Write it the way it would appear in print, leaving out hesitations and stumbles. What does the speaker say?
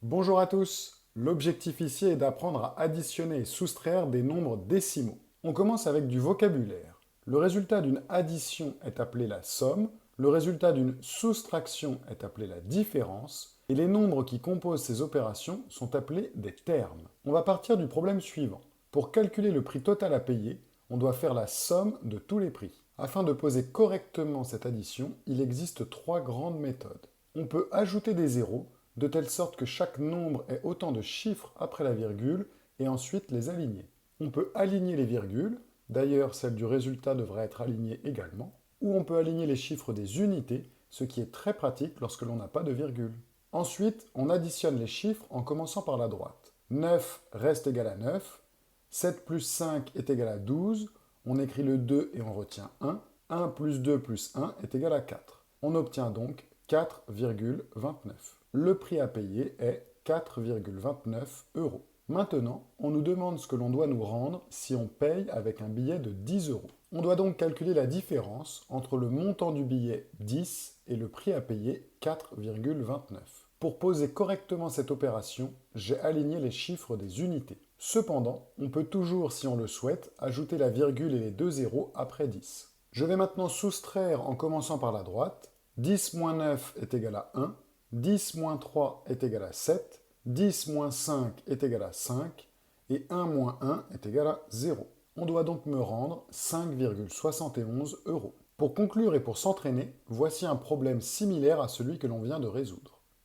Bonjour à tous. L'objectif ici est d'apprendre à additionner et soustraire des nombres décimaux. On commence avec du vocabulaire. Le résultat d'une addition est appelé la somme, le résultat d'une soustraction est appelé la différence, et les nombres qui composent ces opérations sont appelés des termes. On va partir du problème suivant. Pour calculer le prix total à payer, on doit faire la somme de tous les prix. Afin de poser correctement cette addition, il existe trois grandes méthodes. On peut ajouter des zéros, de telle sorte que chaque nombre ait autant de chiffres après la virgule, et ensuite les aligner. On peut aligner les virgules, d'ailleurs celle du résultat devrait être alignée également, ou on peut aligner les chiffres des unités, ce qui est très pratique lorsque l'on n'a pas de virgule. Ensuite, on additionne les chiffres en commençant par la droite. 9 reste égal à 9, 7 plus 5 est égal à 12, on écrit le 2 et on retient 1, 1 plus 2 plus 1 est égal à 4. On obtient donc 4,29. Le prix à payer est 4,29 euros. Maintenant, on nous demande ce que l'on doit nous rendre si on paye avec un billet de 10 euros. On doit donc calculer la différence entre le montant du billet 10 et le prix à payer 4,29. Pour poser correctement cette opération, j'ai aligné les chiffres des unités. Cependant, on peut toujours, si on le souhaite, ajouter la virgule et les deux zéros après 10. Je vais maintenant soustraire en commençant par la droite. 10 moins 9 est égal à 1, 10 moins 3 est égal à 7, 10 moins 5 est égal à 5, et 1 moins 1 est égal à 0. On doit donc me rendre 5,71 euros. Pour conclure et pour s'entraîner, voici un problème similaire à celui que l'on vient de résoudre.